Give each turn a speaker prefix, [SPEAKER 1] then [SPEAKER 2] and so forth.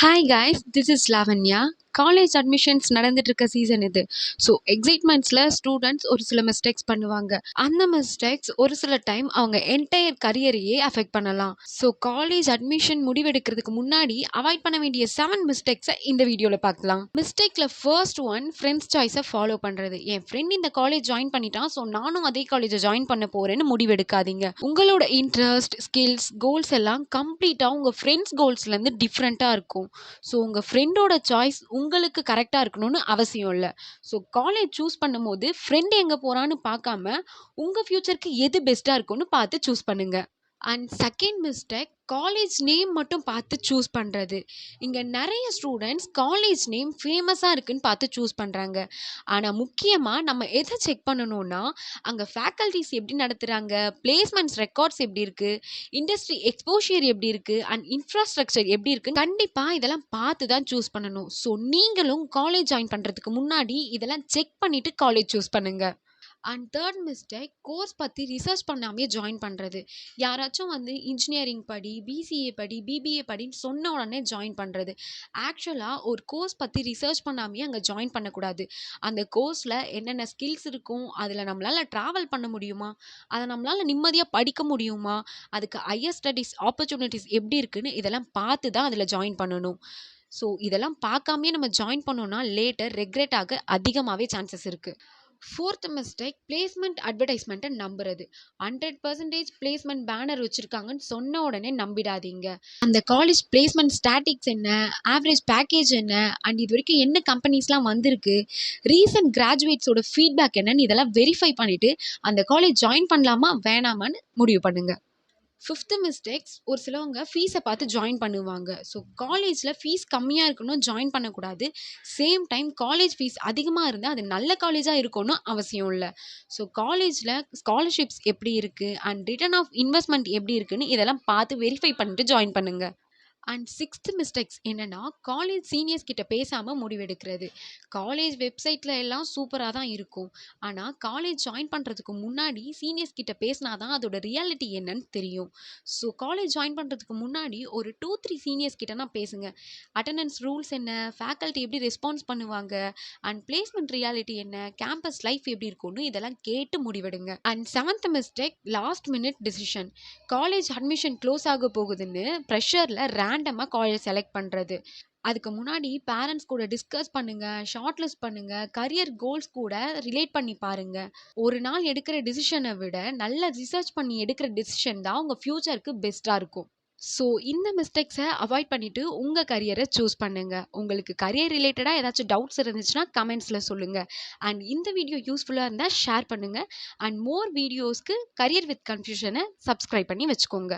[SPEAKER 1] Hi guys, this is Lavanya. College admissions நடந்துட்டு இருக்க season இது. ஸோ எக்ஸைட்மெண்ட்ஸில் ஸ்டூடெண்ட்ஸ் ஒரு சில மிஸ்டேக்ஸ் பண்ணுவாங்க. அந்த மிஸ்டேக்ஸ் ஒரு சில டைம் அவங்க என்டையர் கரியரையே அஃபெக்ட் பண்ணலாம். ஸோ காலேஜ் அட்மிஷன் முடிவெடுக்கிறதுக்கு முன்னாடி அவாய்ட் பண்ண வேண்டிய 7 மிஸ்டேக்ஸை இந்த வீடியோவில் பார்க்கலாம். மிஸ்டேக்கில் ஃபர்ஸ்ட் ஒன், ஃப்ரெண்ட்ஸ் சாய்ஸை ஃபாலோ பண்ணுறது. என் ஃப்ரெண்ட் இந்த காலேஜ் ஜாயின் பண்ணிட்டான், ஸோ நானும் அதே காலேஜை ஜாயின் பண்ண போகிறேன்னு முடிவெடுக்காதீங்க. உங்களோட இன்ட்ரெஸ்ட், ஸ்கில்ஸ், கோல்ஸ் எல்லாம் கம்ப்ளீட்டாக உங்கள் ஃப்ரெண்ட்ஸ் கோல்ஸ்லேருந்து டிஃப்ரெண்ட்டாக இருக்கும். ஸோ உங்கள் ஃப்ரெண்டோட சாய்ஸ் உங்களுக்கு கரெக்டாக இருக்கணும்னு அவசியம் இல்லை. ஸோ காலேஜ் சூஸ் பண்ணும்போது ஃப்ரெண்டு எங்கே போகிறான்னு பார்க்காம உங்கள் ஃப்யூச்சருக்கு எது பெஸ்ட்டாக இருக்கும்னு பார்த்து சூஸ் பண்ணுங்கள். And second mistake, college name மட்டும் பார்த்து சூஸ் பண்ணுறது. இங்கே நிறைய ஸ்டூடெண்ட்ஸ் காலேஜ் நேம் ஃபேமஸாக இருக்குன்னு பார்த்து சூஸ் பண்ணுறாங்க. ஆனால் முக்கியமாக நம்ம எதை செக் பண்ணணும்னா, அங்கே ஃபேக்கல்ட்டிஸ் எப்படி நடத்துகிறாங்க, பிளேஸ்மெண்ட்ஸ் ரெக்கார்ட்ஸ் எப்படி இருக்குது, இண்டஸ்ட்ரி எக்ஸ்போஷியர் எப்படி இருக்குது, அண்ட் இன்ஃப்ராஸ்ட்ரக்சர் எப்படி இருக்குது. கண்டிப்பாக இதெல்லாம் பார்த்து தான் சூஸ் பண்ணணும். ஸோ நீங்களும் காலேஜ் ஜாயின் பண்ணுறதுக்கு முன்னாடி இதெல்லாம் செக் பண்ணிவிட்டு காலேஜ் சூஸ் பண்ணுங்கள். அண்ட் தேர்ட் மிஸ்டேக், கோர்ஸ் பற்றி ரிசர்ச் பண்ணாமே ஜாயின் பண்ணுறது. யாராச்சும் இன்ஜினியரிங் படி, பிசிஏ படி, பிபிஏ படின்னு சொன்ன உடனே ஜாயின் பண்ணுறது. ஆக்சுவலாக ஒரு கோர்ஸ் பற்றி ரிசர்ச் பண்ணாமே அங்கே ஜாயின் பண்ணக்கூடாது. அந்த கோர்ஸில் என்னென்ன ஸ்கில்ஸ் இருக்கும், அதில் நம்மளால் ட்ராவல் பண்ண முடியுமா, அதை நம்மளால் நிம்மதியாக படிக்க முடியுமா, அதுக்கு ஹையர் ஸ்டடீஸ் ஆப்பர்ச்சுனிட்டிஸ் எப்படி இருக்குன்னு இதெல்லாம் பார்த்து தான் அதில் ஜாயின் பண்ணணும். ஸோ இதெல்லாம் பார்க்காமே நம்ம ஜாயின் பண்ணோன்னா லேட்டர் ரெக்ரெட் ஆக அதிகமாகவே சான்சஸ் இருக்குது. ஃபோர்த் மிஸ்டேக், பிளேஸ்மெண்ட் அட்வர்டைஸ்மெண்ட்டை நம்புறது. 100% பிளேஸ்மெண்ட் பேனர் வச்சுருக்காங்கன்னு சொன்ன உடனே நம்பிடாதீங்க. அந்த காலேஜ் பிளேஸ்மெண்ட் ஸ்டாட்டிக்ஸ் என்ன, ஆவரேஜ் பேக்கேஜ் என்ன, அண்ட் இது வரைக்கும் என்ன கம்பெனிஸ்லாம் வந்திருக்கு, ரீசன்ட் கிராஜுவேட்ஸோட ஃபீட்பேக் என்னன்னு இதெல்லாம் வெரிஃபை பண்ணிவிட்டு அந்த காலேஜ் ஜாயின் பண்ணலாமா வேணாமான்னு முடிவு பண்ணுங்கள். ஃபிஃப்த்து மிஸ்டேக்ஸ், ஒரு சிலவங்க ஃபீஸை பார்த்து ஜாயின் பண்ணுவாங்க. ஸோ காலேஜில் ஃபீஸ் கம்மியாக இருக்கணும் ஜாயின் பண்ணக்கூடாது. சேம் டைம் காலேஜ் ஃபீஸ் அதிகமாக இருந்தால் அது நல்ல காலேஜாக இருக்கணும் அவசியம் இல்லை. ஸோ காலேஜில் ஸ்காலர்ஷிப்ஸ் எப்படி இருக்குது அண்ட் ரிட்டர்ன் ஆஃப் இன்வெஸ்ட்மெண்ட் எப்படி இருக்குன்னு இதெல்லாம் பார்த்து வெரிஃபை பண்ணிட்டு ஜாயின் பண்ணுங்கள். அண்ட் சிக்ஸ்த் மிஸ்டேக்ஸ் என்னென்னா, காலேஜ் சீனியர்ஸ் கிட்ட பேசாமல் முடிவெடுக்கிறது. காலேஜ் வெப்சைட்டில் எல்லாம் சூப்பராக தான் இருக்கும், ஆனால் காலேஜ் ஜாயின் பண்ணுறதுக்கு முன்னாடி சீனியர்ஸ் கிட்ட பேசினா தான் அதோட ரியாலிட்டி என்னன்னு தெரியும். ஸோ காலேஜ் ஜாயின் பண்ணுறதுக்கு முன்னாடி ஒரு 2-3 சீனியர்ஸ் கிட்டனா பேசுங்க. அட்டண்டன்ஸ் ரூல்ஸ் என்ன, ஃபேக்கல்ட்டி எப்படி ரெஸ்பான்ஸ் பண்ணுவாங்க, அண்ட் பிளேஸ்மெண்ட் ரியாலிட்டி என்ன, கேம்பஸ் லைஃப் எப்படி இருக்கும்னு இதெல்லாம் கேட்டு முடிவெடுங்க. And seventh mistake, last minute decision. College admission close ஆக போகுதுன்னு ப்ரெஷரில் ரேண்டமாக காலேஜ் செலக்ட் பண்ணுறது. அதுக்கு முன்னாடி பேரண்ட்ஸ் கூட டிஸ்கஸ் பண்ணுங்கள், ஷார்ட் லிஸ்ட் பண்ணுங்கள், கரியர் கோல்ஸ் கூட ரிலேட் பண்ணி பாருங்கள். ஒரு நாள் எடுக்கிற டிசிஷனை விட நல்ல ரிசர்ச் பண்ணி எடுக்கிற டிசிஷன் தான் உங்கள் ஃப்யூச்சருக்கு பெஸ்ட்டாக இருக்கும். ஸோ இந்த மிஸ்டேக்ஸை அவாய்ட் பண்ணிவிட்டு உங்கள் கரியரை சூஸ் பண்ணுங்கள். உங்களுக்கு கரியர் ரிலேட்டடாக ஏதாச்சும் டவுட்ஸ் இருந்துச்சுன்னா கமெண்ட்ஸில் சொல்லுங்கள். அண்ட் இந்த வீடியோ யூஸ்ஃபுல்லாக இருந்தால் ஷேர் பண்ணுங்கள். அண்ட் மோர் வீடியோஸ்க்கு கரியர் வித் கன்ஃபியூஷனை சப்ஸ்கிரைப் பண்ணி வச்சுக்கோங்க.